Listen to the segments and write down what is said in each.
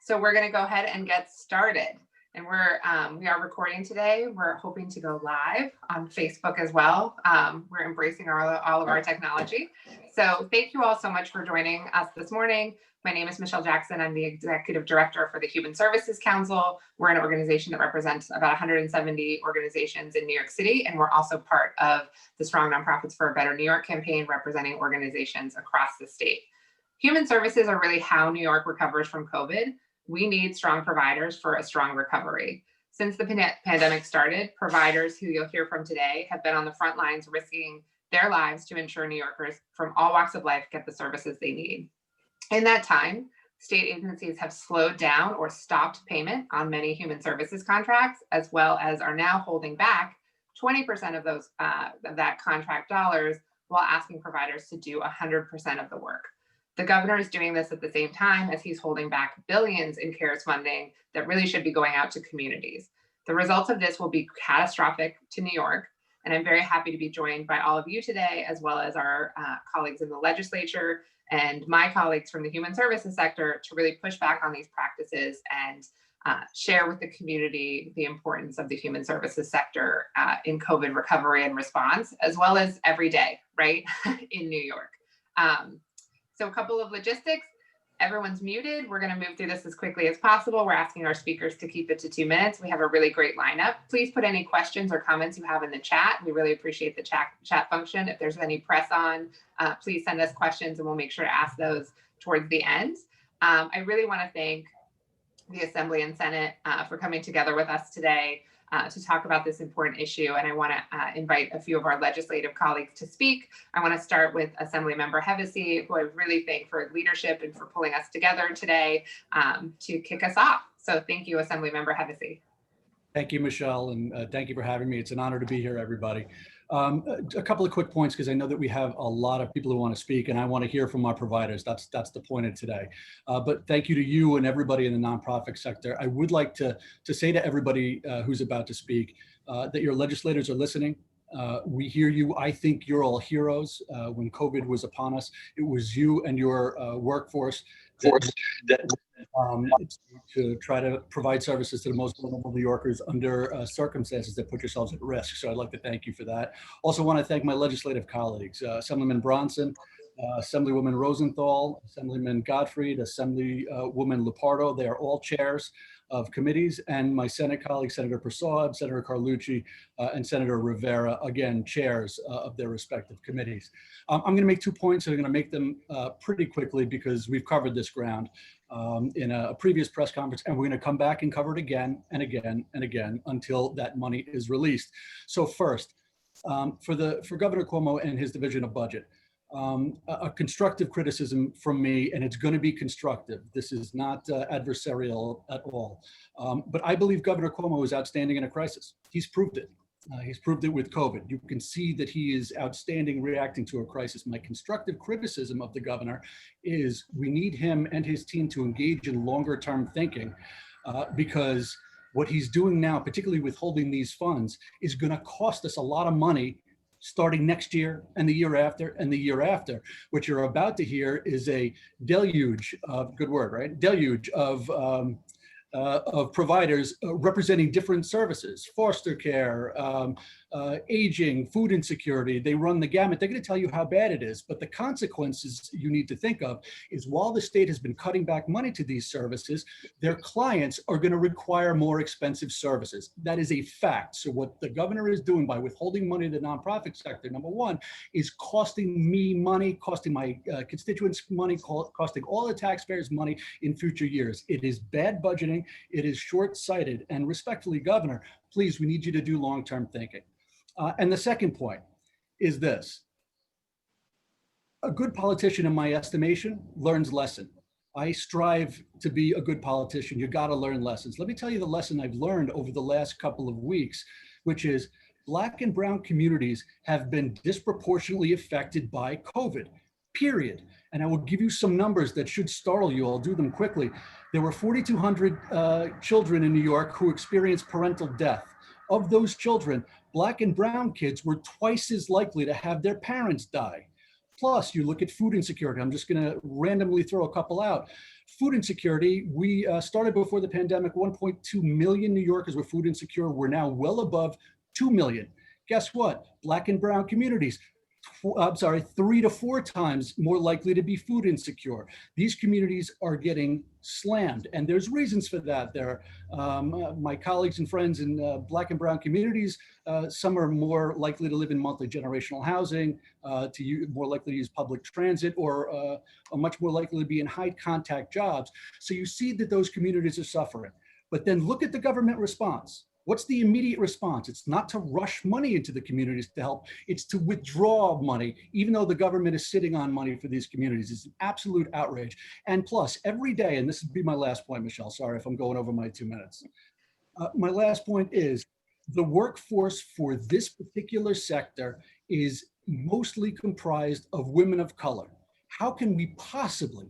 So we're going to go ahead and get started. And we are recording today. We're hoping to go live on Facebook as well. We're embracing all of our technology. So thank you all so much for joining us this morning. My name is Michelle Jackson. I'm the Executive Director for the Human Services Council. We're an organization that represents about 170 organizations in New York City, and we're also part of the Strong Nonprofits for a Better New York campaign, representing organizations across the state. Human services are really how New York recovers from COVID. We need strong providers for a strong recovery. Since the pandemic started, providers who you'll hear from today have been on the front lines risking their lives to ensure New Yorkers from all walks of life get the services they need. In that time, state agencies have slowed down or stopped payment on many human services contracts, as well as are now holding back 20% of those of that contract dollars while asking providers to do 100% of the work. The governor is doing this at the same time as he's holding back billions in CARES funding that really should be going out to communities. The results of this will be catastrophic to New York, and I'm very happy to be joined by all of you today, as well as our colleagues in the legislature and my colleagues from the human services sector to really push back on these practices and share with the community the importance of the human services sector in COVID recovery and response, as well as every day, right, in New York. So a couple of logistics. Everyone's muted. We're going to move through this as quickly as possible. We're asking our speakers to keep it to 2 minutes. We have a really great lineup. Please put any questions or comments you have in the chat. We really appreciate the chat function. If there's any press on, please send us questions and we'll make sure to ask those towards the end. I really want to thank the Assembly and Senate for coming together with us today to talk about this important issue. And I want to invite a few of our legislative colleagues to speak. I want to start with Assemblymember Hevesey, who I really thank for leadership and for pulling us together today to kick us off. So thank you, Assemblymember Hevesey. Thank you, Michelle, and thank you for having me. It's an honor to be here, everybody. A couple of quick points, because I know that we have a lot of people who want to speak, and I want to hear from our providers. That's the point of today. But thank you to you and everybody in the nonprofit sector. I would like to say to everybody who's about to speak that your legislators are listening. We hear you. I think you're all heroes. When COVID was upon us, it was you and your workforce to try to provide services to the most vulnerable New Yorkers under circumstances that put yourselves at risk. So I'd like to thank you for that. Also want to thank my legislative colleagues, Assemblyman Bronson, Assemblywoman Rosenthal, Assemblyman Gottfried, Assemblywoman Lepore. They are all chairs of committees, and my Senate colleagues, Senator Prasad, Senator Carlucci, and Senator Rivera, again, chairs of their respective committees. I'm going to make 2 points, and I'm going to make them pretty quickly because we've covered this ground in a previous press conference, and we're going to come back and cover it again and again and again until that money is released. So first, for Governor Cuomo and his division of budget, a constructive criticism from me, and it's going to be constructive. This is not adversarial at all. But I believe Governor Cuomo is outstanding in a crisis. He's proved it. He's proved it with COVID. You can see that he is outstanding reacting to a crisis. My constructive criticism of the governor is we need him and his team to engage in longer term thinking because what he's doing now, particularly withholding these funds, is going to cost us a lot of money starting next year and the year after and the year after. What you're about to hear is a deluge of, good word, right? Deluge of providers representing different services, foster care, aging, food insecurity. They run the gamut. They're going to tell you how bad it is. But the consequences you need to think of is while the state has been cutting back money to these services, their clients are going to require more expensive services. That is a fact. So what the governor is doing by withholding money to the nonprofit sector, number one, is costing me money, costing my constituents money, costing all the taxpayers money in future years. It is bad budgeting. It is short-sighted. And respectfully, Governor, please, we need you to do long-term thinking. And the second point is this. A good politician, in my estimation, learns lesson. I strive to be a good politician. You got to learn lessons. Let me tell you the lesson I've learned over the last couple of weeks, which is Black and brown communities have been disproportionately affected by COVID, period. And I will give you some numbers that should startle you. I'll do them quickly. There were 4,200 children in New York who experienced parental death. Of those children, Black and brown kids were twice as likely to have their parents die. Plus, you look at food insecurity. I'm just going to randomly throw a couple out. Food insecurity, we started before the pandemic, 1.2 million New Yorkers were food insecure. We're now well above 2 million. Guess what? Black and brown communities, 3 to 4 times more likely to be food insecure. These communities are getting slammed, and there's reasons for that. My colleagues and friends in Black and brown communities, some are more likely to live in multi-generational housing, more likely to use public transit, or are much more likely to be in high contact jobs. So you see that those communities are suffering. But then look at the government response. What's the immediate response? It's not to rush money into the communities to help. It's to withdraw money, even though the government is sitting on money for these communities. It's an absolute outrage. And plus, every day, and this would be my last point, Michelle, sorry if I'm going over my 2 minutes. My last point is the workforce for this particular sector is mostly comprised of women of color. How can we possibly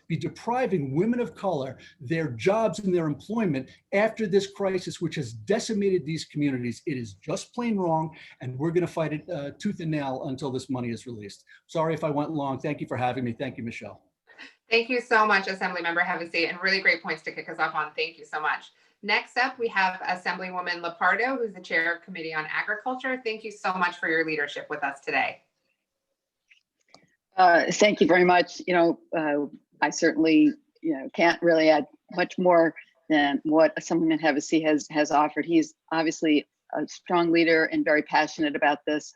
be depriving women of color their jobs and their employment after this crisis, which has decimated these communities? It is just plain wrong, and we're going to fight it tooth and nail until this money is released. Sorry if I went long. Thank you for having me. Thank you, Michelle. Thank you so much, Assemblymember Hevesey, and really great points to kick us off on. Thank you so much. Next up, we have Assemblywoman Lepore, who's the chair of Committee on Agriculture. Thank you so much for your leadership with us today. Thank you very much. I certainly, can't really add much more than what Assemblymember Hevesey has offered. He's obviously a strong leader and very passionate about this.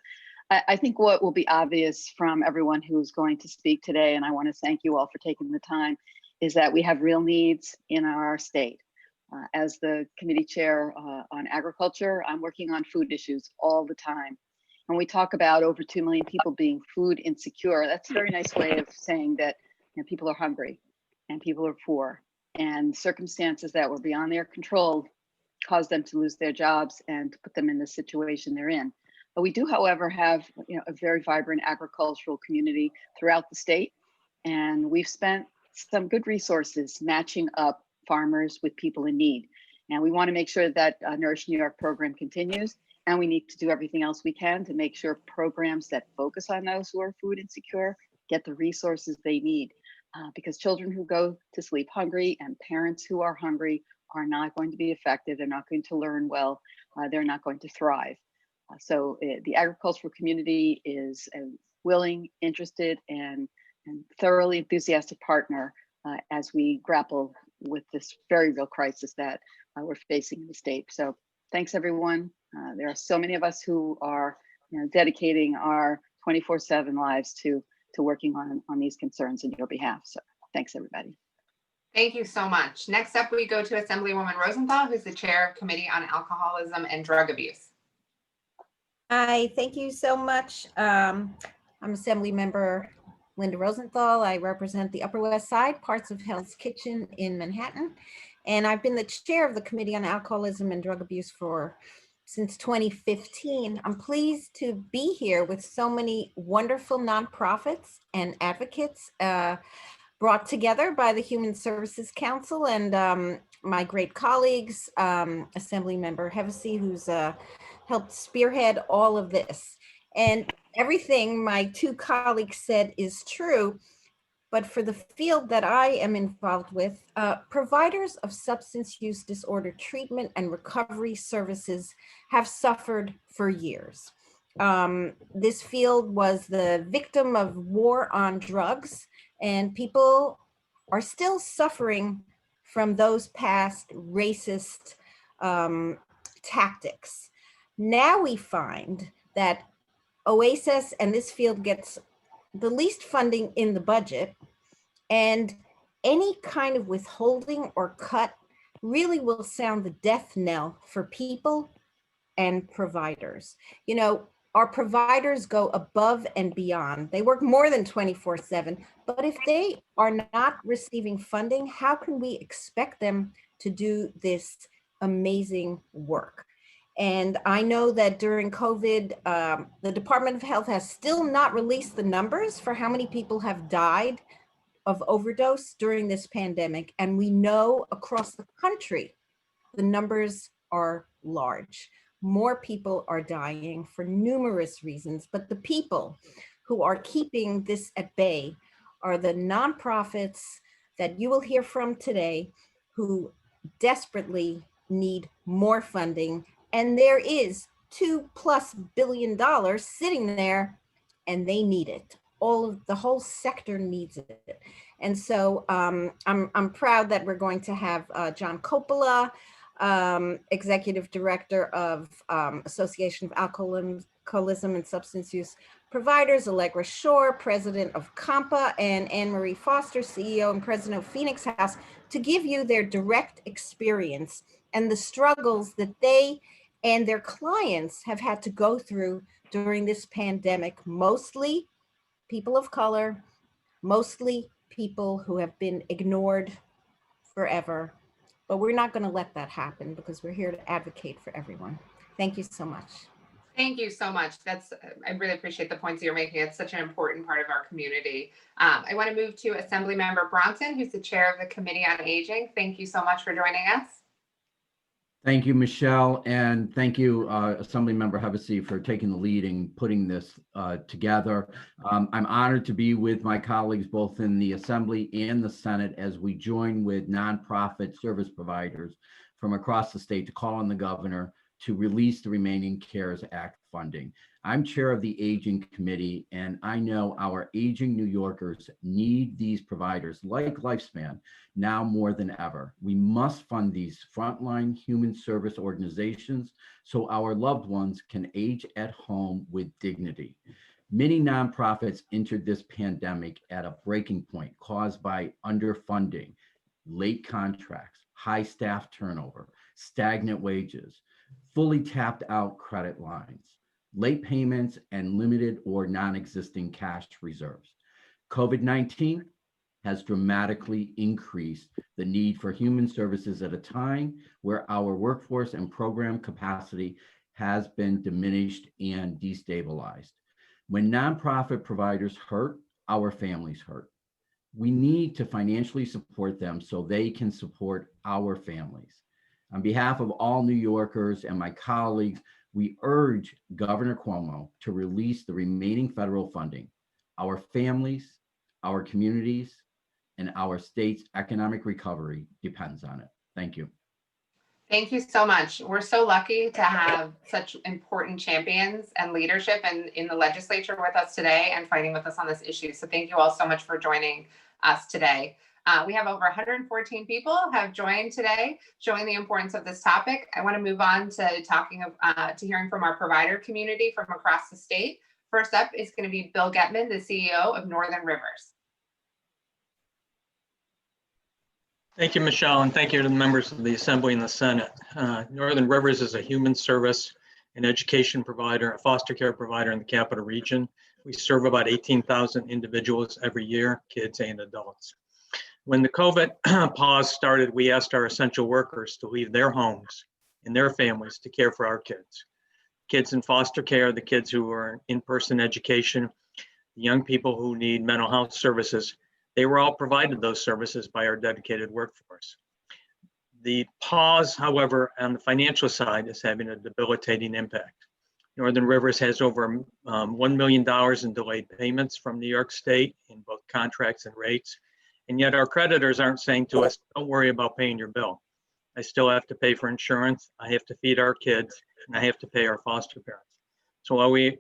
I think what will be obvious from everyone who's going to speak today, and I want to thank you all for taking the time, is that we have real needs in our state. As the committee chair on agriculture, I'm working on food issues all the time. When we talk about over 2 million people being food insecure, that's a very nice way of saying that people are hungry and people are poor, and circumstances that were beyond their control caused them to lose their jobs and to put them in the situation they're in. But we do, however, have a very vibrant agricultural community throughout the state, and we've spent some good resources matching up farmers with people in need. And we want to make sure that Nourish New York program continues. And we need to do everything else we can to make sure programs that focus on those who are food insecure get the resources they need. Because children who go to sleep hungry and parents who are hungry are not going to be effective. They're not going to learn well. They're not going to thrive. So the agricultural community is a willing, interested, and thoroughly enthusiastic partner as we grapple with this very real crisis that we're facing in the state. So thanks, everyone. There are so many of us who are dedicating our 24/7 lives to working on these concerns on your behalf. So thanks, everybody. Thank you so much. Next up, we go to Assemblywoman Rosenthal, who's the chair of Committee on Alcoholism and Drug Abuse. Hi, thank you so much. I'm Assemblymember Linda Rosenthal. I represent the Upper West Side, parts of Hell's Kitchen in Manhattan. And I've been the chair of the Committee on Alcoholism and Drug Abuse since 2015. I'm pleased to be here with so many wonderful nonprofits and advocates brought together by the Human Services Council and my great colleagues, Assemblymember Hevesey, who's helped spearhead all of this. And everything my two colleagues said is true, but for the field that I am involved with, providers of substance use disorder treatment and recovery services have suffered for years. This field was the victim of war on drugs, and people are still suffering from those past racist tactics. Now we find that OASIS and this field gets the least funding in the budget, and any kind of withholding or cut really will sound the death knell for people and providers. Our providers go above and beyond. They work more than 24/7, but if they are not receiving funding, how can we expect them to do this amazing work? And I know that during COVID, the Department of Health has still not released the numbers for how many people have died of overdose during this pandemic. And we know across the country, the numbers are large. More people are dying for numerous reasons, but the people who are keeping this at bay are the nonprofits, that you will hear from today who desperately need more funding. And there is $2+ billion sitting there and they need it. The whole sector needs it. And so I'm proud that we're going to have John Coppola, Executive Director of Association of Alcoholism and Substance Use Providers, Allegra Shore, President of COMPA, and Anne Marie Foster, CEO and President of Phoenix House, to give you their direct experience and the struggles that they and their clients have had to go through during this pandemic, mostly people of color, mostly people who have been ignored forever. But we're not going to let that happen because we're here to advocate for everyone. Thank you so much. Thank you so much. I really appreciate the points you're making. It's such an important part of our community. I want to move to Assemblymember Bronson, who's the chair of the Committee on Aging. Thank you so much for joining us. Thank you, Michelle, and thank you, Assemblymember Hevesey, for taking the lead in putting this together. I'm honored to be with my colleagues both in the Assembly and the Senate as we join with nonprofit service providers from across the state to call on the governor to release the remaining CARES Act funding. I'm chair of the Aging Committee, and I know our aging New Yorkers need these providers like Lifespan now more than ever. We must fund these frontline human service organizations so our loved ones can age at home with dignity. Many nonprofits entered this pandemic at a breaking point caused by underfunding, late contracts, high staff turnover, stagnant wages, fully tapped out credit lines, late payments, and limited or non-existing cash reserves. COVID-19 has dramatically increased the need for human services at a time where our workforce and program capacity has been diminished and destabilized. When nonprofit providers hurt, our families hurt. We need to financially support them so they can support our families. On behalf of all New Yorkers and my colleagues, we urge Governor Cuomo to release the remaining federal funding. Our families, our communities, and our state's economic recovery depends on it. Thank you. Thank you so much. We're so lucky to have such important champions and leadership in the legislature with us today and fighting with us on this issue. So thank you all so much for joining us today. We have over 114 people have joined today, showing the importance of this topic. I want to move on to to hearing from our provider community from across the state. First up is going to be Bill Getman, the CEO of Northern Rivers. Thank you, Michelle, and thank you to the members of the Assembly and the Senate. Northern Rivers is a human service and education provider, a foster care provider in the Capital Region. We serve about 18,000 individuals every year, kids and adults. When the COVID pause started, we asked our essential workers to leave their homes and their families to care for our kids. Kids in foster care, the kids who are in in-person education, the young people who need mental health services, they were all provided those services by our dedicated workforce. The pause, however, on the financial side is having a debilitating impact. Northern Rivers has over $1 million in delayed payments from New York State in both contracts and rates. And yet our creditors aren't saying to us, don't worry about paying your bill. I still have to pay for insurance. I have to feed our kids, and I have to pay our foster parents. So while we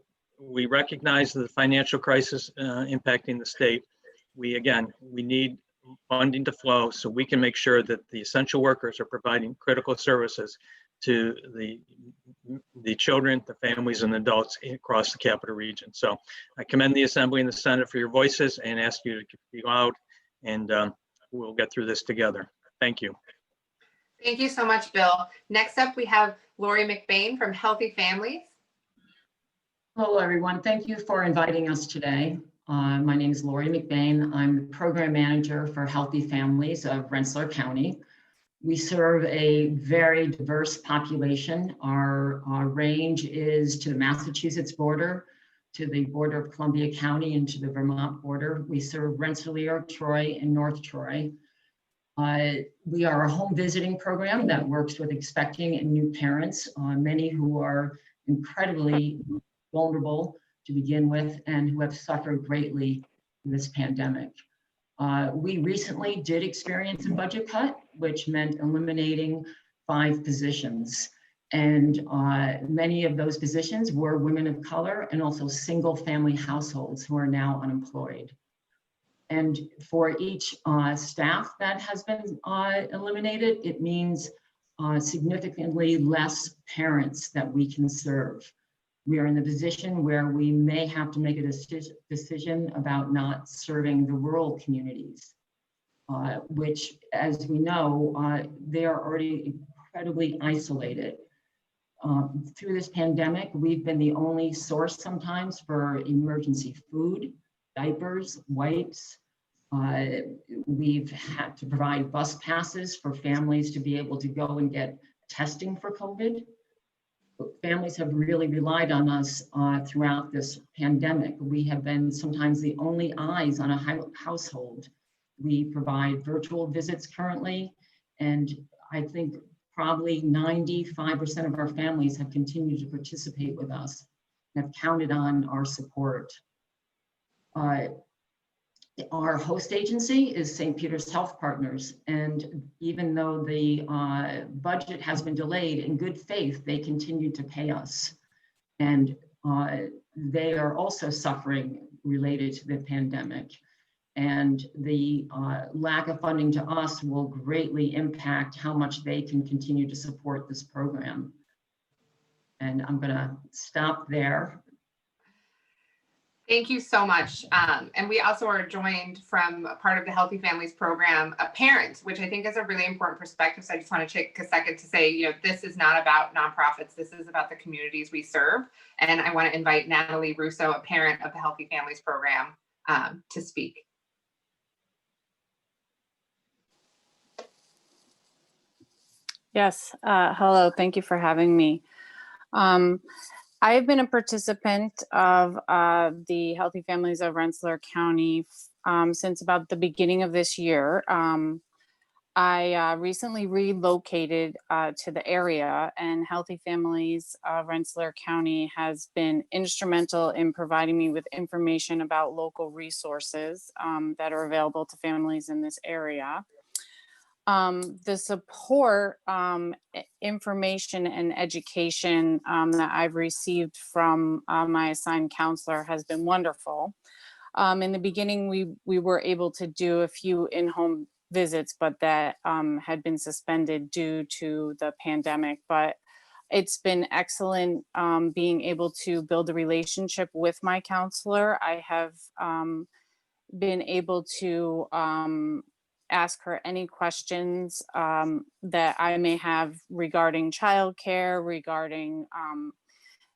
recognize the financial crisis impacting the state, we need funding to flow so we can make sure that the essential workers are providing critical services to the children, the families, and adults across the Capital Region. So I commend the Assembly and the Senate for your voices and ask you to be loud, and we'll get through this together. Thank you. Thank you so much, Bill. Next up, we have Lori Mcbain from Healthy Families. Hello, everyone. Thank you for inviting us today. My name is Lori Mcbain. I'm the program manager for Healthy Families of Rensselaer County. We serve a very diverse population. Our range is to the Massachusetts border, to the border of Columbia County, and to the Vermont border. We serve Rensselaer, Troy, and North Troy. We are a home visiting program that works with expecting and new parents, many who are incredibly vulnerable to begin with and who have suffered greatly in this pandemic. We recently did experience a budget cut, which meant eliminating 5 positions. And many of those positions were women of color and also single family households who are now unemployed. And for each staff that has been eliminated, it means significantly less parents that we can serve. We are in the position where we may have to make a decision about not serving the rural communities, which, as we know, they are already incredibly isolated. Through this pandemic, we've been the only source sometimes for emergency food, diapers, wipes. We've had to provide bus passes for families to be able to go and get testing for COVID. Families have really relied on us throughout this pandemic. We have been sometimes the only eyes on a household. We provide virtual visits currently, and I think probably 95% of our families have continued to participate with us and have counted on our support. Our host agency is St. Peter's Health Partners, and even though the budget has been delayed, in good faith, they continue to pay us. And they are also suffering related to the pandemic. And the lack of funding to us will greatly impact how much they can continue to support this program. And I'm gonna stop there. Thank you so much. And we also are joined from a part of the Healthy Families Program, a parent, which I think is a really important perspective. So I just want to take a second to say, you know, this is not about nonprofits. This is about the communities we serve. And I want to invite Natalie Russo, a parent of the Healthy Families Program, to speak. Yes, hello, thank you for having me. I've been a participant of the Healthy Families of Rensselaer County since about the beginning of this year. I recently relocated to the area, and Healthy Families of Rensselaer County has been instrumental in providing me with information about local resources that are available to families in this area. The support, information, and education that I've received from my assigned counselor has been wonderful. In the beginning, we were able to do a few in-home visits, but that had been suspended due to the pandemic. But it's been excellent being able to build a relationship with my counselor. I have been able to ask her any questions that I may have regarding childcare, regarding,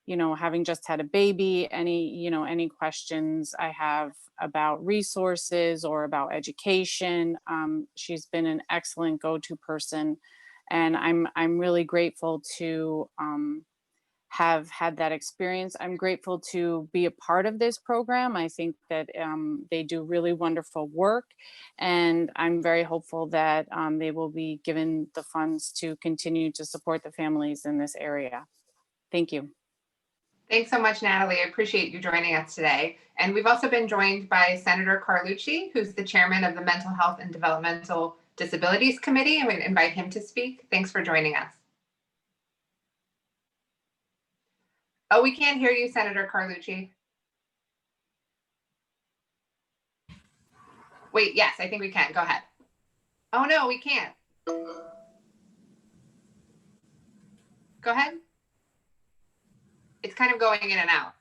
you know, having just had a baby, any questions I have about resources or about education. She's been an excellent go-to person, and I'm really grateful to have had that experience. I'm grateful to be a part of this program. I think that they do really wonderful work, and I'm very hopeful that they will be given the funds to continue to support the families in this area. Thank you. Thanks so much, Natalie. I appreciate you joining us today. And we've also been joined by Senator Carlucci, who's the chairman of the Mental Health and Developmental Disabilities Committee. I'm going to invite him to speak. Thanks for joining us. Oh, we can't hear you, Senator Carlucci. Wait, yes, I think we can. Go ahead. Oh, no, we can't. Go ahead. It's kind of going in and out.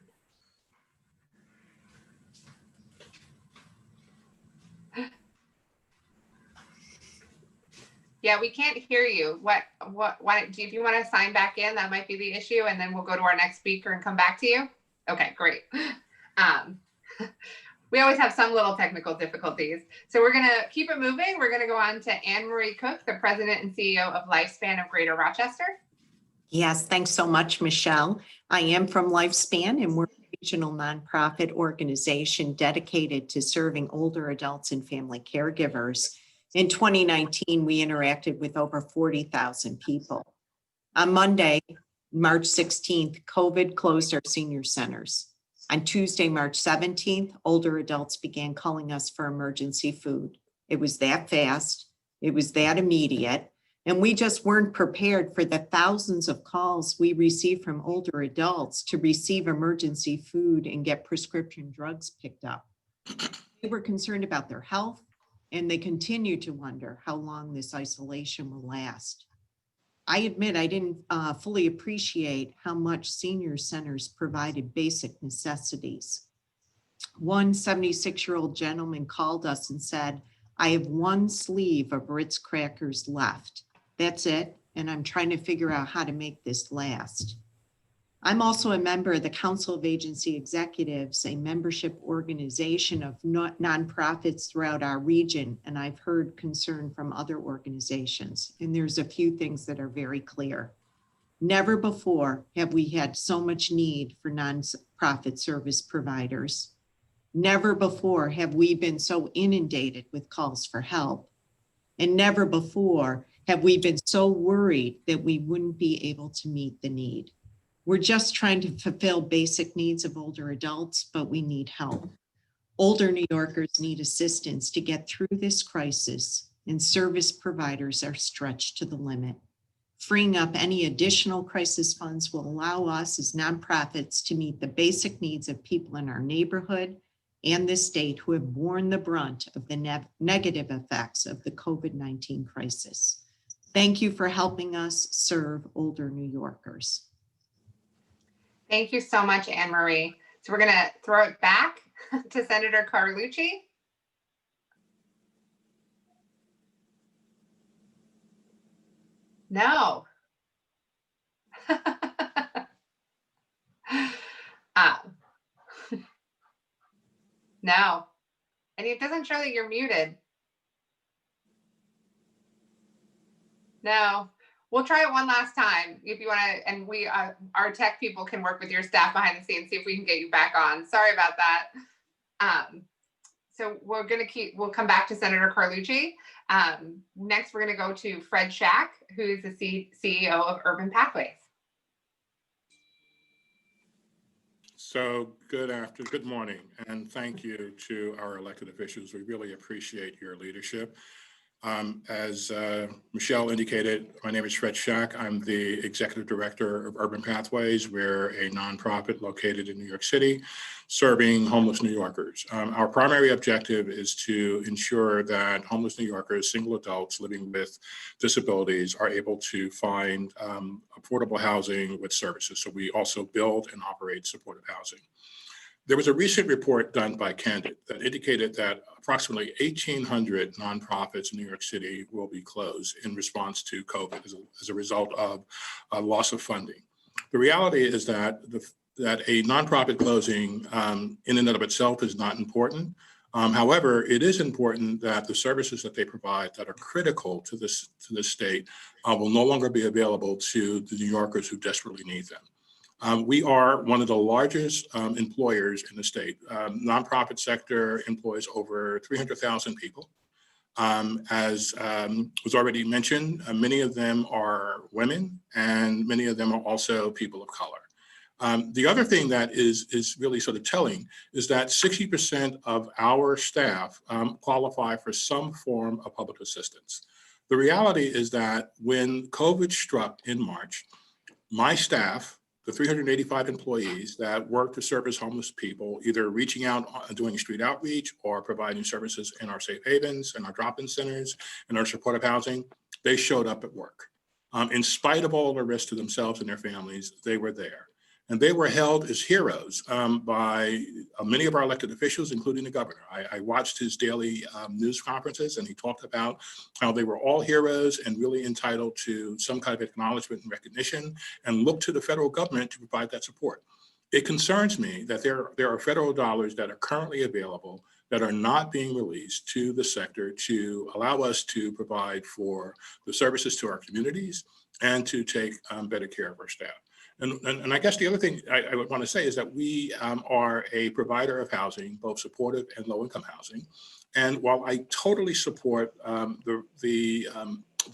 Yeah, we can't hear you. Why, if you want to sign back in, that might be the issue, and then we'll go to our next speaker and come back to you. Okay, great. We always have some little technical difficulties. So we're going to keep it moving. We're going to go on to Anne Marie Cook, the president and CEO of Lifespan of Greater Rochester. Yes, thanks so much, Michelle. I am from Lifespan, and we're a regional nonprofit organization dedicated to serving older adults and family caregivers. In 2019, we interacted with over 40,000 people. On Monday, March 16th, COVID closed our senior centers. On Tuesday, March 17th, older adults began calling us for emergency food. It was that fast. It was that immediate. And we just weren't prepared for the thousands of calls we received from older adults to receive emergency food and get prescription drugs picked up. They were concerned about their health, and they continue to wonder how long this isolation will last. I admit I didn't fully appreciate how much senior centers provided basic necessities. One 76-year-old gentleman called us and said, "I have one sleeve of Ritz crackers left. That's it, and I'm trying to figure out how to make this last." I'm also a member of the Council of Agency Executives, a membership organization of nonprofits throughout our region, and I've heard concern from other organizations. And there's a few things that are very clear. Never before have we had so much need for nonprofit service providers. Never before have we been so inundated with calls for help. And never before have we been so worried that we wouldn't be able to meet the need. We're just trying to fulfill basic needs of older adults, but we need help. Older New Yorkers need assistance to get through this crisis, and service providers are stretched to the limit. Freeing up any additional crisis funds will allow us as nonprofits to meet the basic needs of people in our neighborhood and the state who have borne the brunt of the negative effects of the COVID-19 crisis. Thank you for helping us serve older New Yorkers. Thank you so much, Anne Marie. So we're going to throw it back to Senator Carlucci. No. No. And it doesn't show that you're muted. No. We'll try it one last time if you want to, and we, our tech people can work with your staff behind the scenes, see if we can get you back on. Sorry about that. So we'll come back to Senator Carlucci. Next, we're going to go to Fred Schack, who is the CEO of Urban Pathways. So good morning, and thank you to our elected officials. We really appreciate your leadership. As Michelle indicated, my name is Fred Schack. I'm the Executive Director of Urban Pathways. We're a nonprofit located in New York City, serving homeless New Yorkers. Our primary objective is to ensure that homeless New Yorkers, single adults living with disabilities, are able to find affordable housing with services. So we also build and operate supportive housing. There was a recent report done by Gantt that indicated that approximately 1,800 nonprofits in New York City will be closed in response to COVID as a result of a loss of funding. The reality is that a nonprofit closing in and of itself is not important. However, it is important that the services that they provide that are critical to this state will no longer be available to the New Yorkers who desperately need them. We are one of the largest employers in the state. Nonprofit sector employs over 300,000 people. As was already mentioned, many of them are women, and many of them are also people of color. The other thing that is really sort of telling is that 60% of our staff qualify for some form of public assistance. The reality is that when COVID struck in March, my staff, the 385 employees that work to service homeless people, either reaching out, doing street outreach, or providing services in our safe havens and our drop-in centers and our supportive housing, they showed up at work. In spite of all the risks to themselves and their families, they were there. And they were held as heroes by many of our elected officials, including the governor. I watched his daily news conferences, and he talked about how they were all heroes and really entitled to some kind of acknowledgement and recognition, and looked to the federal government to provide that support. It concerns me that there are federal dollars that are currently available that are not being released to the sector to allow us to provide for the services to our communities and to take better care of our staff. And I guess the other thing I would want to say is that we are a provider of housing, both supportive and low-income housing. And while I totally support the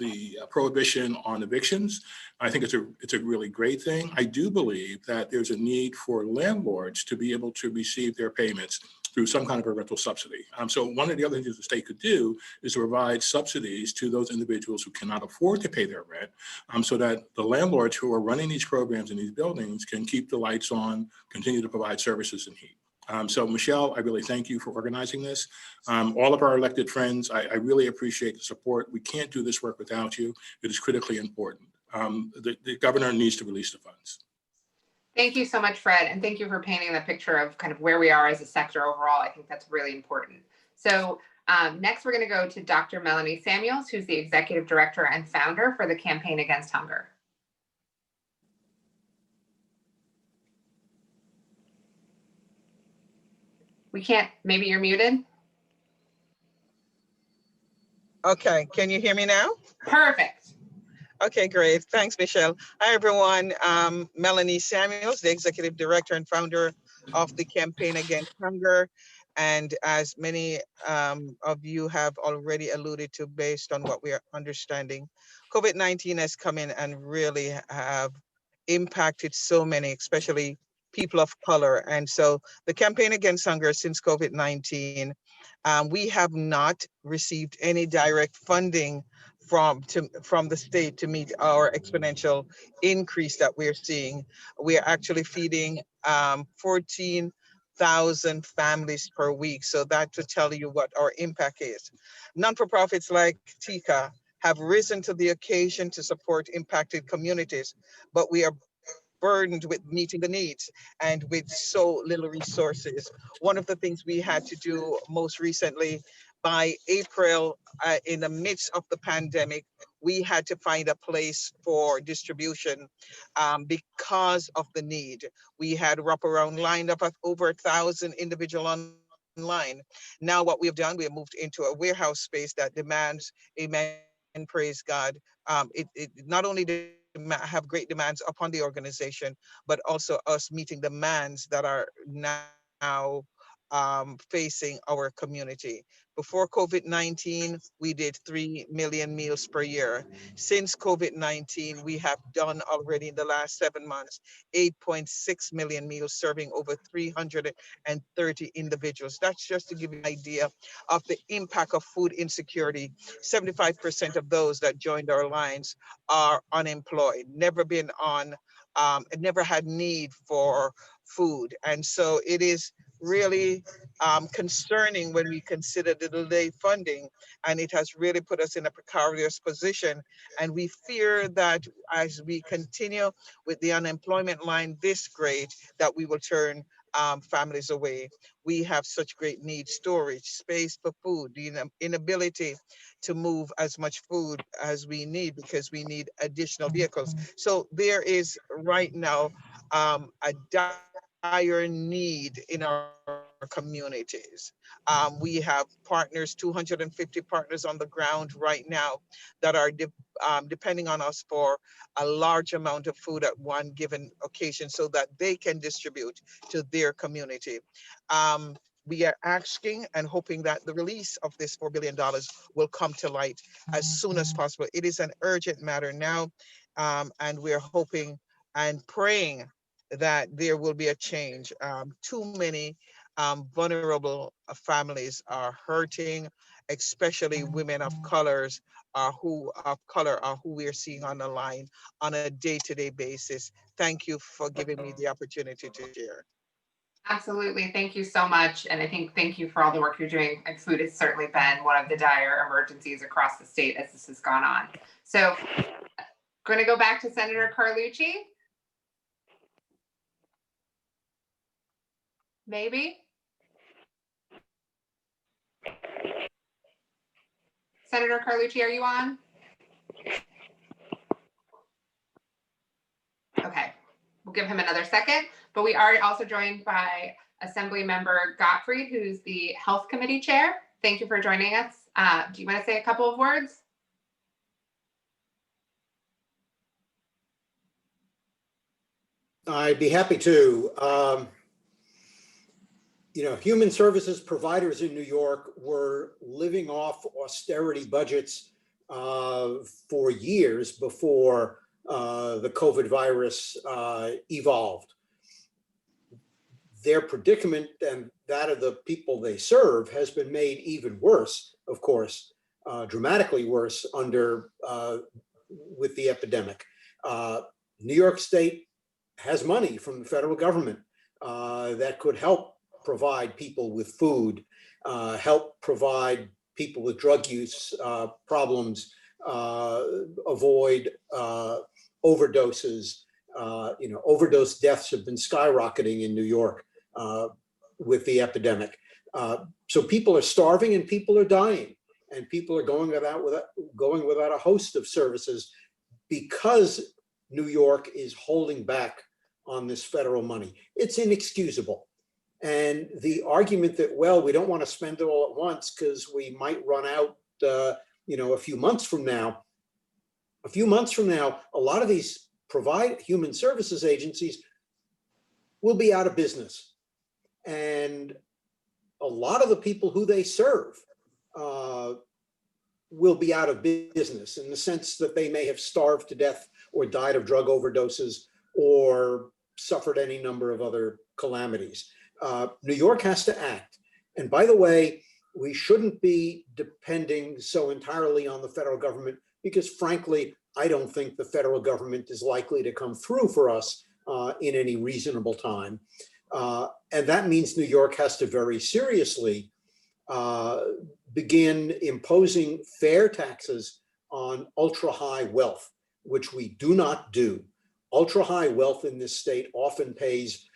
the prohibition on evictions. I think it's a really great thing. I do believe that there's a need for landlords to be able to receive their payments through some kind of a rental subsidy. So one of the other things the state could do is to provide subsidies to those individuals who cannot afford to pay their rent, so that the landlords who are running these programs in these buildings can keep the lights on, continue to provide services and heat. So Michelle, I really thank you for organizing this. All of our elected friends, I really appreciate the support. We can't do this work without you. It is critically important. The governor needs to release the funds. Thank you so much, Fred. And thank you for painting the picture of kind of where we are as a sector overall. I think that's really important. So next we're going to go to Dr. Melanie Samuels, who's the Executive Director and Founder for the Campaign Against Hunger. We can't, maybe you're muted. Okay, can you hear me now? Perfect. Okay, great. Thanks, Michelle. Hi, everyone. Melanie Samuels, the Executive Director and Founder of the Campaign Against Hunger. And as many of you have already alluded to, based on what we are understanding, COVID-19 has come in and really have impacted so many, especially people of color. And so the Campaign Against Hunger, since COVID-19, we have not received any direct funding from the state to meet our exponential increase that we're seeing. We are actually feeding 14,000 families per week. So that to tell you what our impact is. Non-for-profits like TICA have risen to the occasion to support impacted communities, but we are burdened with meeting the needs and with so little resources. One of the things we had to do most recently, by April, in the midst of the pandemic, we had to find a place for distribution because of the need. We had wraparound lined up of over 1,000 individual online. Now what we have done, we have moved into a warehouse space that demands, amen, and praise God. It not only have great demands upon the organization, but also us meeting demands that are now facing our community. Before COVID-19, we did 3 million meals per year. Since COVID-19, we have done already in the last 7 months, 8.6 million meals, serving over 330 individuals. That's just to give you an idea of the impact of food insecurity. 75% of those that joined our lines are unemployed, never been on, never had need for food. And so it is really concerning when we consider the delayed funding, and it has really put us in a precarious position. And we fear that as we continue with the unemployment line this great, that we will turn families away. We have such great needs: storage, space for food, the inability to move as much food as we need because we need additional vehicles. So there is right now a dire need in our communities. We have partners, 250 partners on the ground right now that are depending on us for a large amount of food at one given occasion so that they can distribute to their community. We are asking and hoping that the release of this $4 billion will come to light as soon as possible. It is an urgent matter now, and we're hoping and praying that there will be a change. Too many vulnerable families are hurting, especially women of colors who we are seeing on the line on a day-to-day basis. Thank you for giving me the opportunity to share. Absolutely. Thank you so much. And I think thank you for all the work you're doing. And food has certainly been one of the dire emergencies across the state as this has gone on. So I'm going to go back to Senator Carlucci. Maybe. Senator Carlucci, are you on? Okay, we'll give him another second, but we are also joined by Assemblymember Gottfried, who's the Health Committee Chair. Thank you for joining us. Do you want to say a couple of words? I'd be happy to. You know, human services providers in New York were living off austerity budgets for years before the COVID virus evolved. Their predicament and that of the people they serve has been made even worse, of course, dramatically worse with the epidemic. New York State has money from the federal government that could help provide people with food, help provide people with drug use problems, avoid overdoses. Overdose deaths have been skyrocketing in New York with the epidemic. So people are starving and people are dying, and people are going without a host of services because New York is holding back on this federal money. It's inexcusable. And the argument that, well, we don't want to spend it all at once because we might run out, a few months from now. A few months from now, a lot of these human services agencies will be out of business. And a lot of the people who they serve will be out of business in the sense that they may have starved to death or died of drug overdoses or suffered any number of other calamities. New York has to act. And by the way, we shouldn't be depending so entirely on the federal government because frankly, I don't think the federal government is likely to come through for us in any reasonable time. And that means New York has to very seriously begin imposing fair taxes on ultra-high wealth, which we do not do. Ultra-high wealth in this state often pays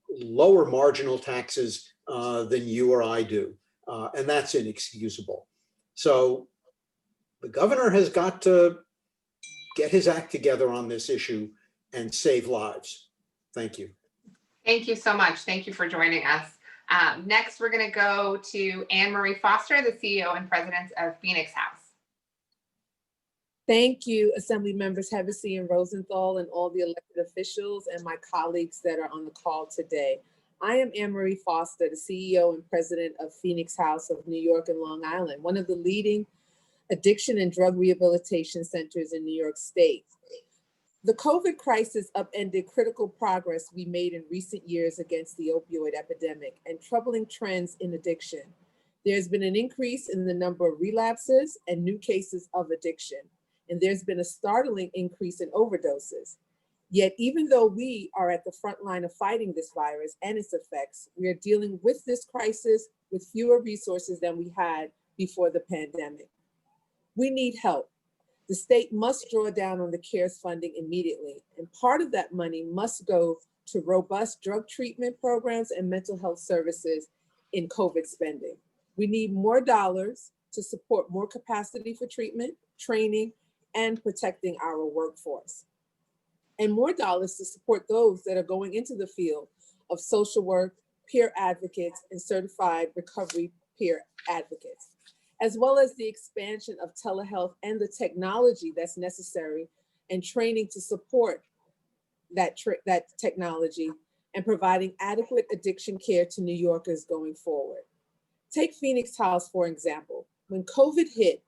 lower marginal taxes than you or I do, and that's inexcusable. So the governor has got to get his act together on this issue and save lives. Thank you. Thank you so much. Thank you for joining us. Next, we're going to go to Anne Marie Foster, the CEO and President of Phoenix House. Thank you, Assembly Members Hevesey and Rosenthal and all the elected officials and my colleagues that are on the call today. I am Anne Marie Foster, the CEO and President of Phoenix House of New York and Long Island, one of the leading addiction and drug rehabilitation centers in New York State. The COVID crisis upended critical progress we made in recent years against the opioid epidemic and troubling trends in addiction. There's been an increase in the number of relapses and new cases of addiction, and there's been a startling increase in overdoses. Yet, even though we are at the front line of fighting this virus and its effects, we are dealing with this crisis with fewer resources than we had before the pandemic. We need help. The state must draw down on the CARES funding immediately, and part of that money must go to robust drug treatment programs and mental health services in COVID spending. We need more dollars to support more capacity for treatment, training, and protecting our workforce. And more dollars to support those that are going into the field of social work, peer advocates, and certified recovery peer advocates, as well as the expansion of telehealth and the technology that's necessary and training to support that technology and providing adequate addiction care to New Yorkers going forward. Take Phoenix House, for example. When COVID hit,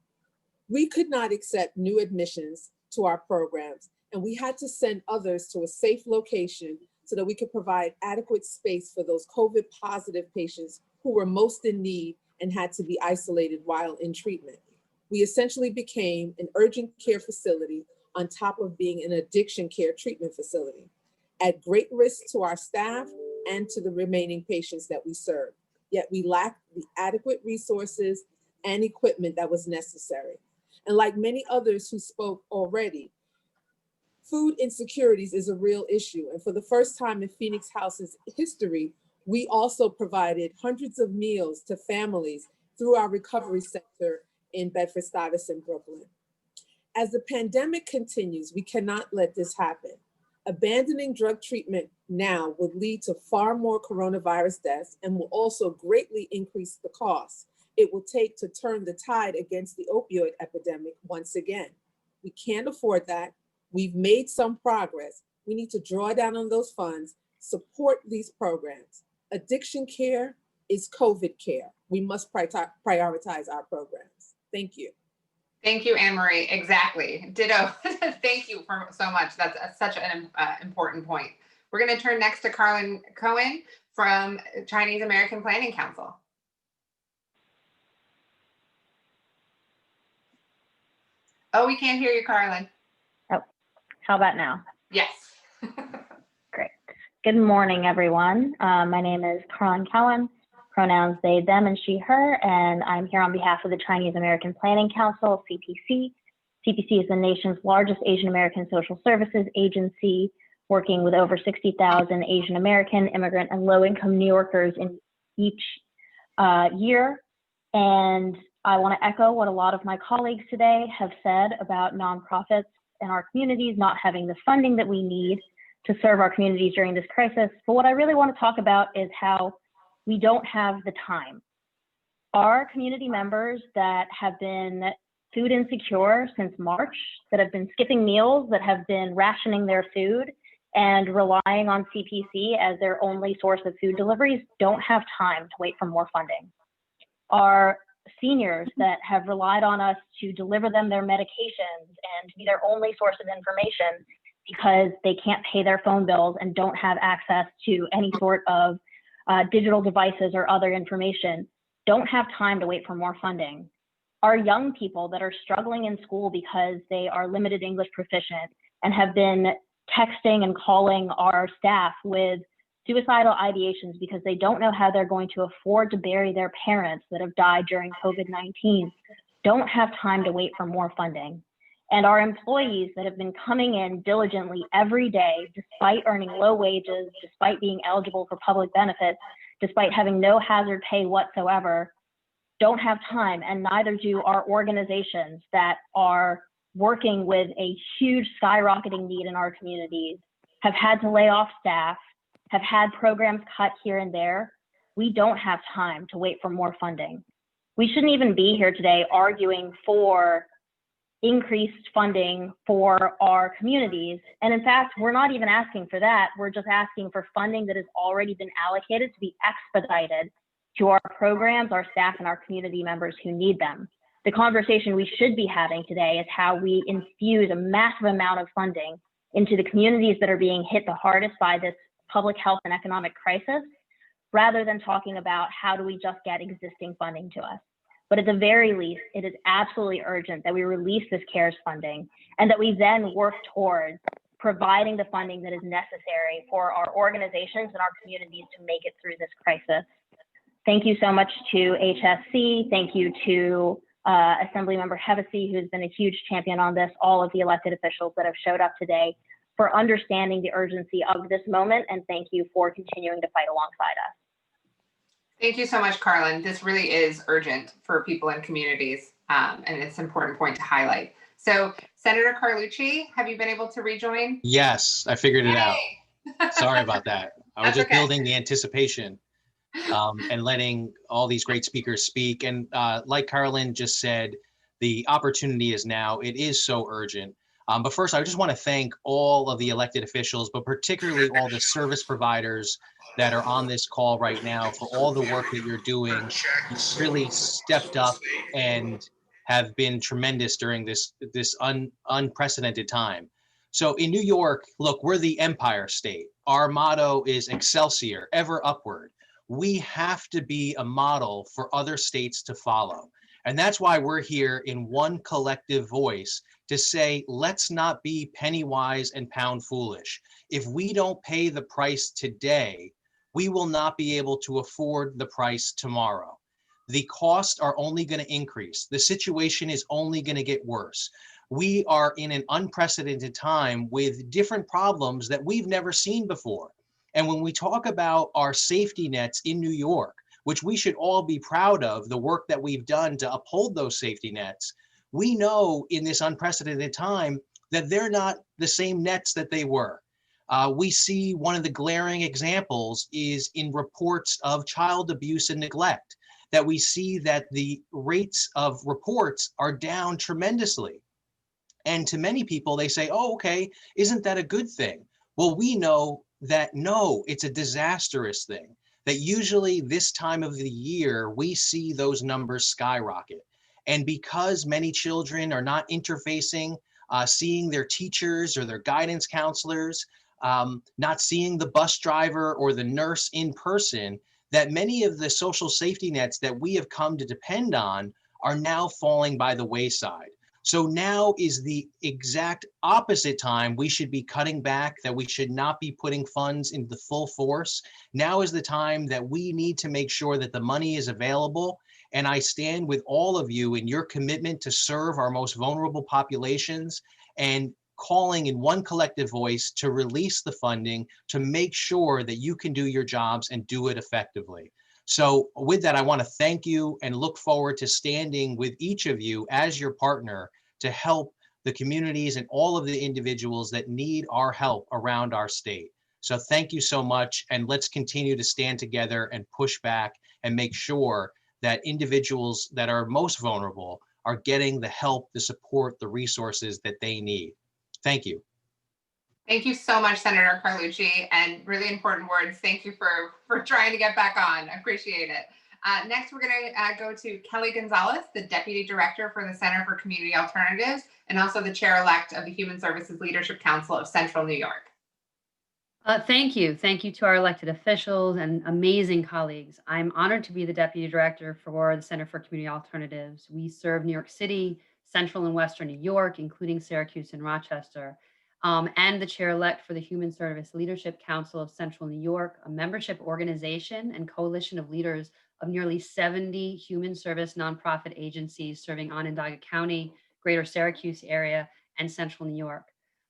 we could not accept new admissions to our programs, and we had to send others to a safe location so that we could provide adequate space for those COVID positive patients who were most in need and had to be isolated while in treatment. We essentially became an urgent care facility on top of being an addiction care treatment facility, at great risk to our staff and to the remaining patients that we serve. Yet we lacked the adequate resources and equipment that was necessary. And like many others who spoke already, food insecurities is a real issue. And for the first time in Phoenix House's history, we also provided hundreds of meals to families through our recovery center in Bedford-Stuyvesant, Brooklyn. As the pandemic continues, we cannot let this happen. Abandoning drug treatment now would lead to far more coronavirus deaths and will also greatly increase the cost it will take to turn the tide against the opioid epidemic once again. We can't afford that. We've made some progress. We need to draw down on those funds, support these programs. Addiction care is COVID care. We must prioritize our programs. Thank you. Thank you, Anne Marie. Exactly. Ditto. Thank you for so much. That's such an important point. We're going to turn next to Carlin Cohen from Chinese American Planning Council. Oh, we can't hear you, Carlin. Oh, how about now? Yes. Great. Good morning, everyone. My name is Carlin Cohen, pronouns they, them, and she, her, and I'm here on behalf of the Chinese American Planning Council, CPC. CPC is the nation's largest Asian American social services agency, working with over 60,000 Asian American, immigrant, and low-income New Yorkers in each year. And I want to echo what a lot of my colleagues today have said about nonprofits in our communities not having the funding that we need to serve our communities during this crisis. But what I really want to talk about is how we don't have the time. Our community members that have been food insecure since March, that have been skipping meals, that have been rationing their food and relying on CPC as their only source of food deliveries don't have time to wait for more funding. Our seniors that have relied on us to deliver them their medications and to be their only source of information because they can't pay their phone bills and don't have access to any sort of digital devices or other information, don't have time to wait for more funding. Our young people that are struggling in school because they are limited English proficient and have been texting and calling our staff with suicidal ideations because they don't know how they're going to afford to bury their parents that have died during COVID-19, don't have time to wait for more funding. And our employees that have been coming in diligently every day, despite earning low wages, despite being eligible for public benefits, despite having no hazard pay whatsoever, don't have time, and neither do our organizations that are working with a huge skyrocketing need in our communities, have had to lay off staff, have had programs cut here and there. We don't have time to wait for more funding. We shouldn't even be here today arguing for increased funding for our communities. And in fact, we're not even asking for that. We're just asking for funding that has already been allocated to be expedited to our programs, our staff, and our community members who need them. The conversation we should be having today is how we infuse a massive amount of funding into the communities that are being hit the hardest by this public health and economic crisis, rather than talking about how do we just get existing funding to us. But at the very least, it is absolutely urgent that we release this CARES funding and that we then work towards providing the funding that is necessary for our organizations and our communities to make it through this crisis. Thank you so much to HSC. Thank you to Assemblymember Hevesey, who's been a huge champion on this, all of the elected officials that have showed up today for understanding the urgency of this moment, and thank you for continuing to fight alongside us. Thank you so much, Carlin. This really is urgent for people and communities, and it's an important point to highlight. So, Senator Carlucci, have you been able to rejoin? Yes, I figured it out. Sorry about that. I was just building the anticipation and letting all these great speakers speak. And like Carlin just said, the opportunity is now. It is so urgent. But first, I just want to thank all of the elected officials, but particularly all the service providers that are on this call right now for all the work that you're doing. You've really stepped up and have been tremendous during this unprecedented time. So in New York, look, we're the Empire State. Our motto is Excelsior, ever upward. We have to be a model for other states to follow. And that's why we're here in one collective voice to say, let's not be penny wise and pound foolish. If we don't pay the price today, we will not be able to afford the price tomorrow. The costs are only going to increase. The situation is only going to get worse. We are in an unprecedented time with different problems that we've never seen before. And when we talk about our safety nets in New York, which we should all be proud of, the work that we've done to uphold those safety nets, we know in this unprecedented time that they're not the same nets that they were. We see one of the glaring examples is in reports of child abuse and neglect, that we see that the rates of reports are down tremendously. And to many people, they say, oh, okay, isn't that a good thing? Well, we know that no, it's a disastrous thing, that usually this time of the year, we see those numbers skyrocket. And because many children are not interfacing, seeing their teachers or their guidance counselors, not seeing the bus driver or the nurse in person, that many of the social safety nets that we have come to depend on are now falling by the wayside. So now is the exact opposite time we should be cutting back, that we should not be putting funds into the full force. Now is the time that we need to make sure that the money is available. And I stand with all of you in your commitment to serve our most vulnerable populations and calling in one collective voice to release the funding to make sure that you can do your jobs and do it effectively. So with that, I want to thank you and look forward to standing with each of you as your partner to help the communities and all of the individuals that need our help around our state. So thank you so much, and let's continue to stand together and push back and make sure that individuals that are most vulnerable are getting the help, the support, the resources that they need. Thank you. Thank you so much, Senator Carlucci, and really important words. Thank you for trying to get back on. I appreciate it. Next, we're going to go to Kelly Gonzalez, the Deputy Director for the Center for Community Alternatives, and also the Chair-elect of the Human Services Leadership Council of Central New York. Thank you. Thank you to our elected officials and amazing colleagues. I'm honored to be the Deputy Director for the Center for Community Alternatives. We serve New York City, Central and Western New York, including Syracuse and Rochester, and the Chair-elect for the Human Service Leadership Council of Central New York, a membership organization and coalition of leaders of nearly 70 human service nonprofit agencies serving Onondaga County, Greater Syracuse area, and Central New York.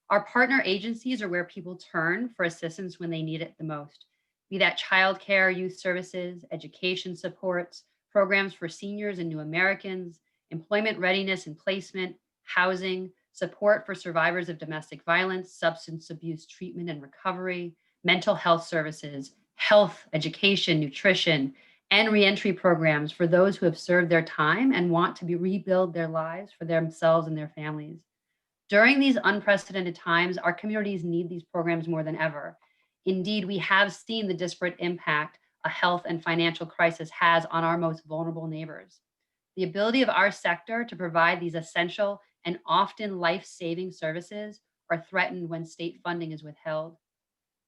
Our partner agencies are where people turn for assistance when they need it the most, be that childcare, youth services, education supports, programs for seniors and new Americans, employment readiness and placement, housing, support for survivors of domestic violence, substance abuse treatment and recovery, mental health services, health, education, nutrition, and reentry programs for those who have served their time and want to rebuild their lives for themselves and their families. During these unprecedented times, our communities need these programs more than ever. Indeed, we have seen the disparate impact a health and financial crisis has on our most vulnerable neighbors. The ability of our sector to provide these essential and often life-saving services are threatened when state funding is withheld.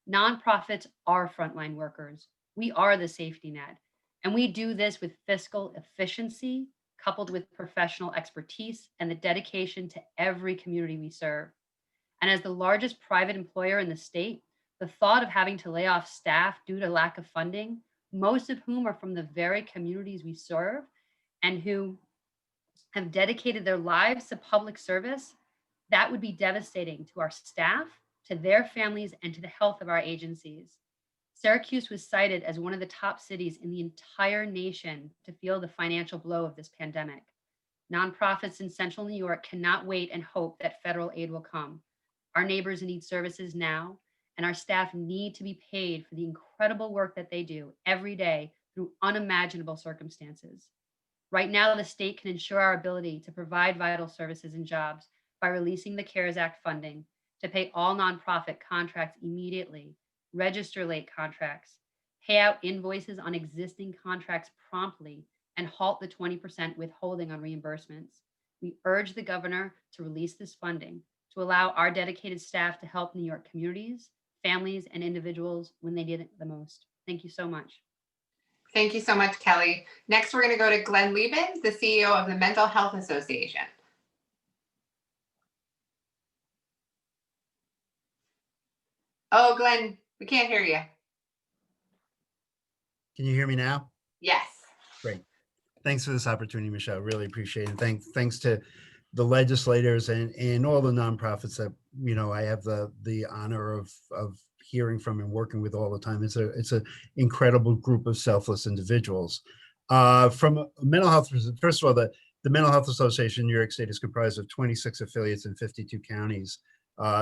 Nonprofits are frontline workers. We are the safety net, and we do this with fiscal efficiency, coupled with professional expertise and the dedication to every community we serve. And as the largest private employer in the state, the thought of having to lay off staff due to lack of funding, most of whom are from the very communities we serve and who have dedicated their lives to public service, that would be devastating to our staff, to their families, and to the health of our agencies. Syracuse was cited as one of the top cities in the entire nation to feel the financial blow of this pandemic. Nonprofits in Central New York cannot wait and hope that federal aid will come. Our neighbors need services now, and our staff need to be paid for the incredible work that they do every day through unimaginable circumstances. Right now, the state can ensure our ability to provide vital services and jobs by releasing the CARES Act funding to pay all nonprofit contracts immediately, register late contracts, pay out invoices on existing contracts promptly, and halt the 20% withholding on reimbursements. We urge the governor to release this funding to allow our dedicated staff to help New York communities, families, and individuals when they need it the most. Thank you so much. Thank you so much, Kelly. Next, we're going to go to Glenn Levins, the CEO of the Mental Health Association. Oh, Glenn, we can't hear you. Can you hear me now? Yes. Great. Thanks for this opportunity, Michelle. Really appreciate it. Thanks to the legislators and all the nonprofits that, you know, I have the honor of hearing from and working with all the time. It's an incredible group of selfless individuals. From mental health, first of all, the Mental Health Association in New York State is comprised of 26 affiliates in 52 counties.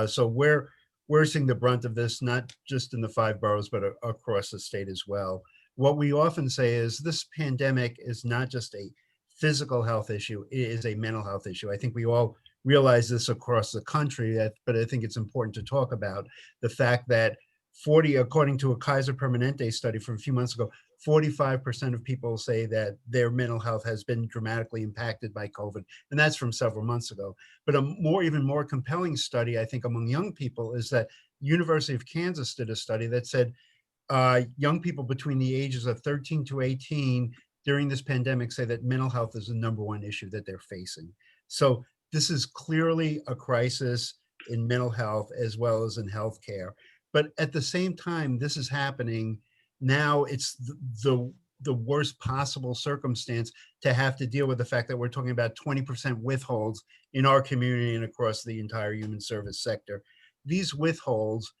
So we're seeing the brunt of this, not just in the 5 boroughs, but across the state as well. What we often say is this pandemic is not just a physical health issue, it is a mental health issue. I think we all realize this across the country, but I think it's important to talk about the fact that according to a Kaiser Permanente study from a few months ago, 45% of people say that their mental health has been dramatically impacted by COVID, and that's from several months ago. But a even more compelling study, I think, among young people is that University of Kansas did a study that said young people between the ages of 13 to 18 during this pandemic say that mental health is the #1 issue that they're facing. So this is clearly a crisis in mental health as well as in healthcare. But at the same time, this is happening now. It's the worst possible circumstance to have to deal with the fact that we're talking about 20% withholds in our community and across the entire human service sector. These withholds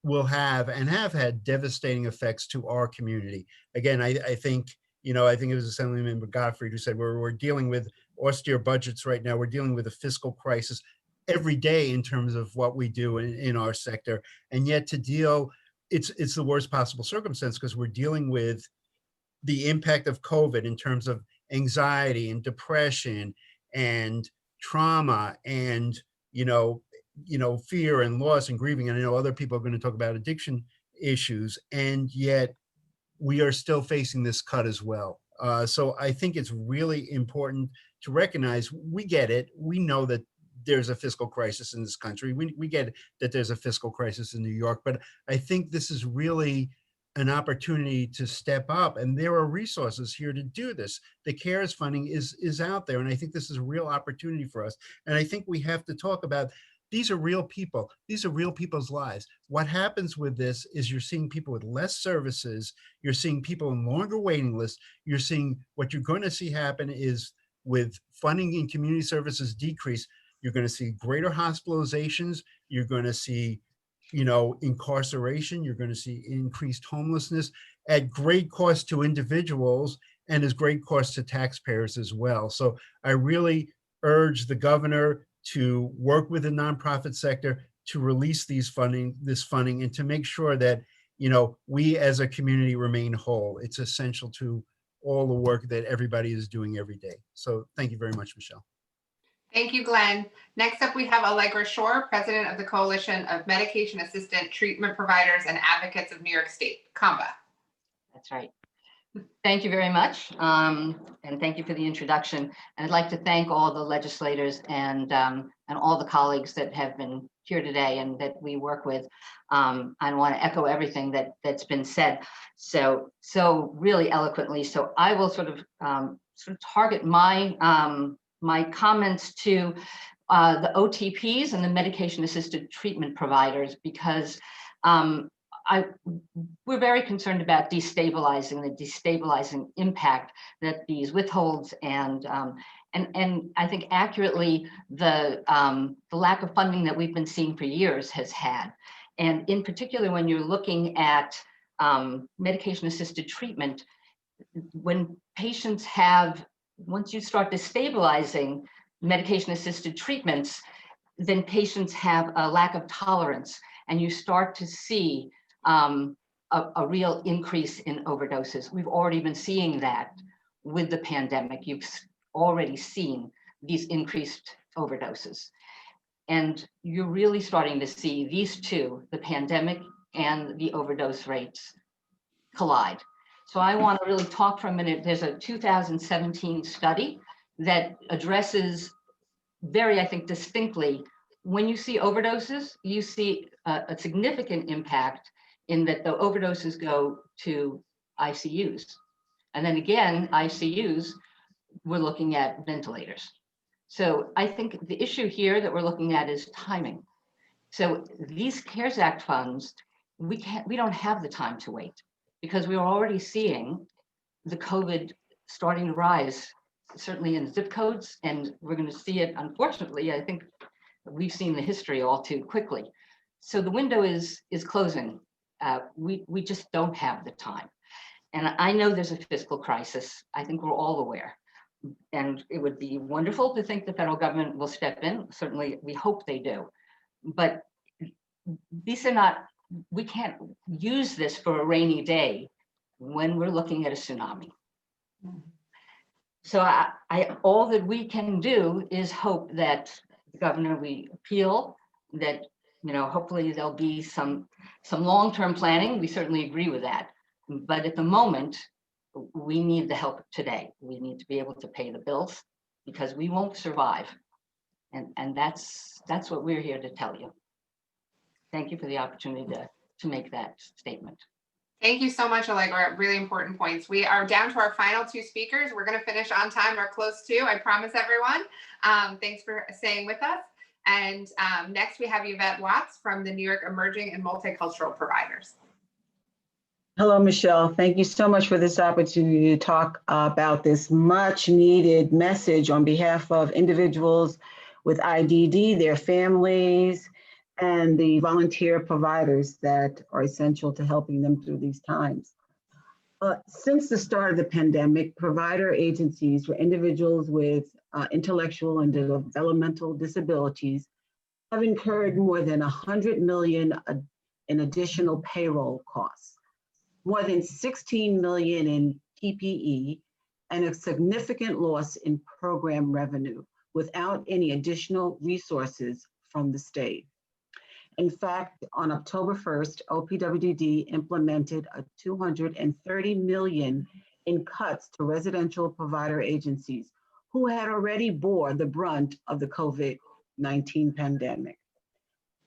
will have and have had devastating effects to our community. Again, I think, I think it was Assemblymember Gottfried who said we're dealing with austere budgets right now. We're dealing with a fiscal crisis every day in terms of what we do in our sector. And yet to deal, it's the worst possible circumstance because we're dealing with the impact of COVID in terms of anxiety and depression and trauma and, fear and loss and grieving. And I know other people are going to talk about addiction issues, and yet we are still facing this cut as well. So I think it's really important to recognize we get it. We know that there's a fiscal crisis in this country. We get that there's a fiscal crisis in New York, but I think this is really an opportunity to step up, and there are resources here to do this. The CARES funding is out there, and I think this is a real opportunity for us. And I think we have to talk about, these are real people. These are real people's lives. What happens with this is you're seeing people with less services. You're seeing people in longer waiting lists. You're seeing what you're going to see happen is with funding in community services decrease, you're going to see greater hospitalizations. You're going to see incarceration, you're going to see increased homelessness at great cost to individuals and as great cost to taxpayers as well. So I really urge the governor to work with the nonprofit sector to release this funding and to make sure that, we as a community remain whole. It's essential to all the work that everybody is doing every day. So thank you very much, Michelle. Thank you, Glenn. Next up, we have Allegra Shore, President of the Coalition of Medication Assistant Treatment Providers and Advocates of New York State, CAMBA. That's right. Thank you very much. And thank you for the introduction. And I'd like to thank all the legislators and all the colleagues that have been here today and that we work with. I want to echo everything that's been said so really eloquently. So I will sort of target my comments to the OTPs and the medication-assisted treatment providers, because we're very concerned about the destabilizing impact that these withholds and I think accurately the lack of funding that we've been seeing for years has had. And in particular, when you're looking at medication-assisted treatment, when patients once you start destabilizing medication-assisted treatments, then patients have a lack of tolerance, and you start to see a real increase in overdoses. We've already been seeing that with the pandemic. You've already seen these increased overdoses. And you're really starting to see these two, the pandemic and the overdose rates, collide. So I want to really talk for a minute. There's a 2017 study that addresses very, I think, distinctly, when you see overdoses, you see a significant impact in that the overdoses go to ICUs. And then again, ICUs, we're looking at ventilators. So I think the issue here that we're looking at is timing. So these CARES Act funds, we don't have the time to wait, because we are already seeing the COVID starting to rise, certainly in zip codes, and we're going to see it, unfortunately. I think we've seen the history all too quickly. So the window is closing. We just don't have the time. And I know there's a fiscal crisis. I think we're all aware. And it would be wonderful to think the federal government will step in. Certainly, we hope they do. But these are not, we can't use this for a rainy day when we're looking at a tsunami. So all that we can do is hope that the governor, we appeal that, hopefully there'll be some long-term planning. We certainly agree with that. But at the moment, we need the help today. We need to be able to pay the bills because we won't survive. And that's what we're here to tell you. Thank you for the opportunity to make that statement. Thank you so much, Allegra. Really important points. We are down to our final two speakers. We're going to finish on time or close to, I promise everyone. Thanks for staying with us. And next we have Yvette Watts from the New York Emerging and Multicultural Providers. Hello, Michelle. Thank you so much for this opportunity to talk about this much needed message on behalf of individuals with IDD, their families, and the volunteer providers that are essential to helping them through these times. Since the start of the pandemic, provider agencies for individuals with intellectual and developmental disabilities have incurred more than $100 million in additional payroll costs, more than $16 million in PPE, and a significant loss in program revenue without any additional resources from the state. In fact, on October 1st, OPWDD implemented a $230 million in cuts to residential provider agencies who had already bore the brunt of the COVID-19 pandemic.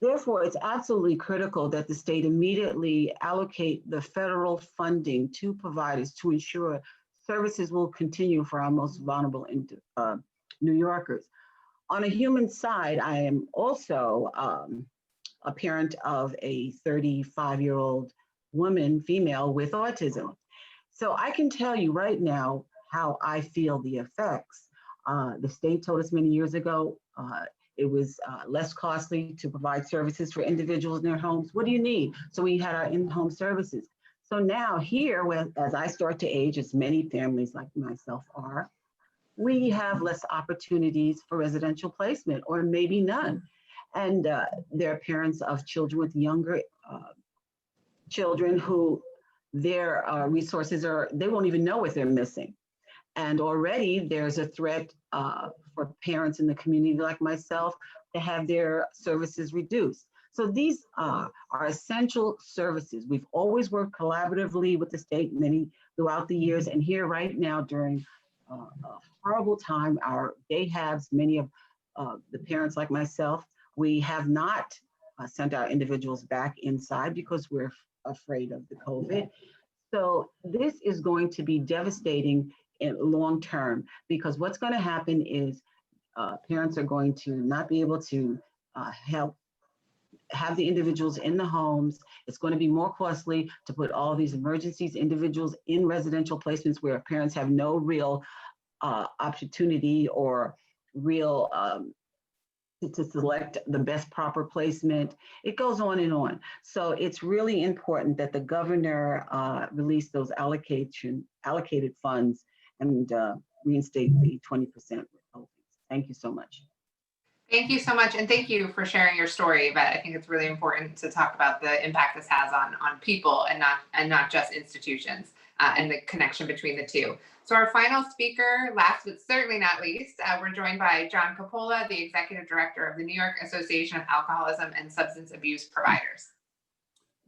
Therefore, it's absolutely critical that the state immediately allocate the federal funding to providers to ensure services will continue for our most vulnerable New Yorkers. On a human side, I am also a parent of a 35-year-old woman, female with autism. So I can tell you right now how I feel the effects. The state told us many years ago, it was less costly to provide services for individuals in their homes. What do you need? So we had our in-home services. So now here, as I start to age, as many families like myself are, we have less opportunities for residential placement, or maybe none. And there are parents of children with younger children who their resources they won't even know what they're missing. And already there's a threat for parents in the community like myself to have their services reduced. So these are essential services. We've always worked collaboratively with the state throughout the years, and here right now during a horrible time, our day halves, many of the parents like myself, we have not sent our individuals back inside because we're afraid of the COVID. So this is going to be devastating in long term, because what's going to happen is parents are going to not be able to have the individuals in the homes. It's going to be more costly to put all these individuals in residential placements where parents have no real opportunity or real to select the best proper placement. It goes on and on. So it's really important that the governor release those allocated funds and reinstate the 20% withholdings. Thank you so much. Thank you so much. And thank you for sharing your story. But I think it's really important to talk about the impact this has on people and not just institutions and the connection between the two. So our final speaker, last but certainly not least, we're joined by John Coppola, the Executive Director of the New York Association of Alcoholism and Substance Abuse Providers.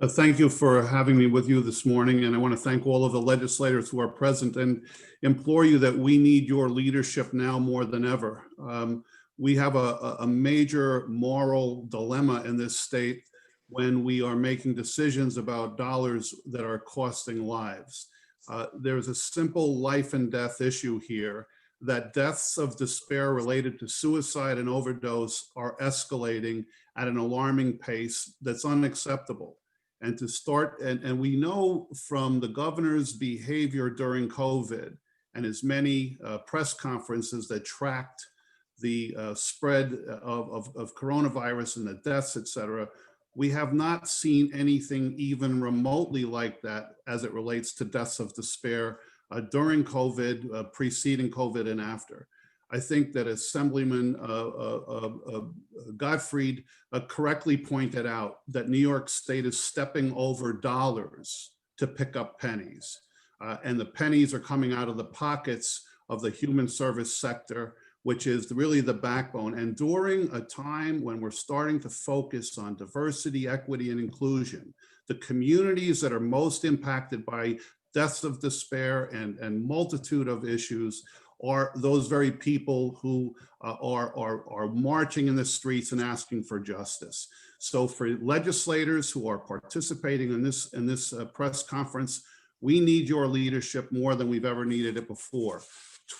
Thank you for having me with you this morning. And I want to thank all of the legislators who are present and implore you that we need your leadership now more than ever. We have a major moral dilemma in this state when we are making decisions about dollars that are costing lives. There's a simple life and death issue here, that deaths of despair related to suicide and overdose are escalating at an alarming pace that's unacceptable. And to start, and we know from the governor's behavior during COVID and his many press conferences that tracked the spread of coronavirus and the deaths, et cetera, we have not seen anything even remotely like that as it relates to deaths of despair during COVID, preceding COVID and after. I think that Assemblyman Gottfried correctly pointed out that New York State is stepping over dollars to pick up pennies. And the pennies are coming out of the pockets of the human service sector, which is really the backbone. And during a time when we're starting to focus on diversity, equity, and inclusion, the communities that are most impacted by deaths of despair and multitude of issues are those very people who are marching in the streets and asking for justice. So for legislators who are participating in this press conference, we need your leadership more than we've ever needed it before.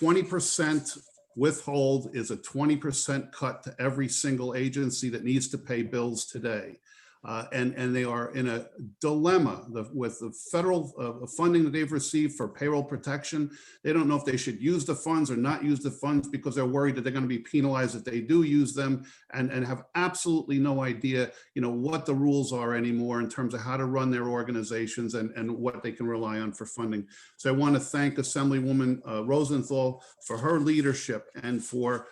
20% withhold is a 20% cut to every single agency that needs to pay bills today. And they are in a dilemma with the federal funding that they've received for payroll protection. They don't know if they should use the funds or not use the funds because they're worried that they're going to be penalized if they do use them, and have absolutely no idea, what the rules are anymore in terms of how to run their organizations and what they can rely on for funding. So I want to thank Assemblywoman Rosenthal for her leadership and for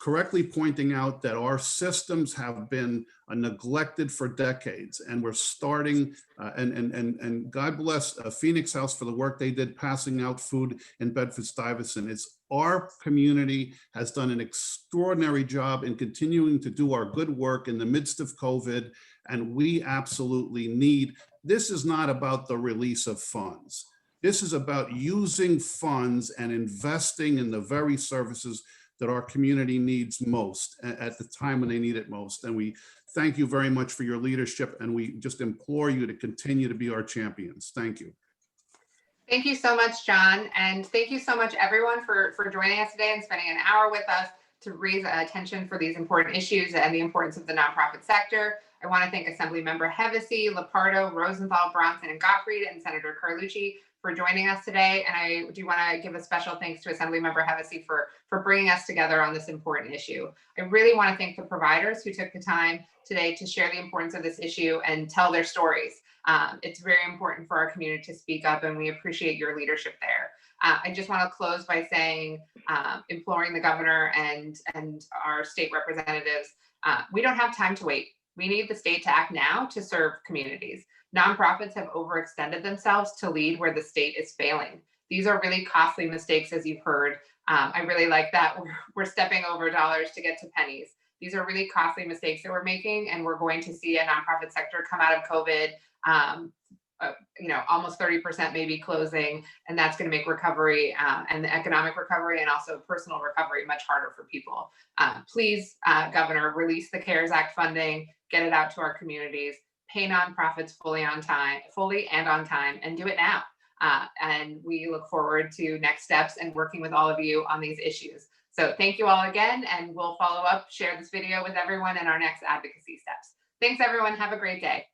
correctly pointing out that our systems have been neglected for decades, and we're starting, and God bless Phoenix House for the work they did passing out food in Bedford-Stuyvesant. It's our community has done an extraordinary job in continuing to do our good work in the midst of COVID, and we absolutely need, this is not about the release of funds. This is about using funds and investing in the very services that our community needs most at the time when they need it most. And we thank you very much for your leadership, and we just implore you to continue to be our champions. Thank you. Thank you so much, John. And thank you so much, everyone, for joining us today and spending an hour with us to raise attention for these important issues and the importance of the nonprofit sector. I want to thank Assemblymember Hevesey, Lepardo, Rosenthal, Bronson, and Gottfried, and Senator Carlucci for joining us today. And I do want to give a special thanks to Assemblymember Hevesey for bringing us together on this important issue. I really want to thank the providers who took the time today to share the importance of this issue and tell their stories. It's very important for our community to speak up, and we appreciate your leadership there. I just want to close by saying, imploring the governor and our state representatives, we don't have time to wait. We need the state to act now to serve communities. Nonprofits have overextended themselves to lead where the state is failing. These are really costly mistakes, as you've heard. I really like that we're stepping over dollars to get to pennies. These are really costly mistakes that we're making, and we're going to see a nonprofit sector come out of COVID, almost 30% maybe closing, and that's going to make recovery and the economic recovery and also personal recovery much harder for people. Please, Governor, release the CARES Act funding, get it out to our communities, pay nonprofits fully and on time, and do it now. And we look forward to next steps and working with all of you on these issues. So thank you all again, and we'll follow up, share this video with everyone in our next advocacy steps. Thanks, everyone. Have a great day.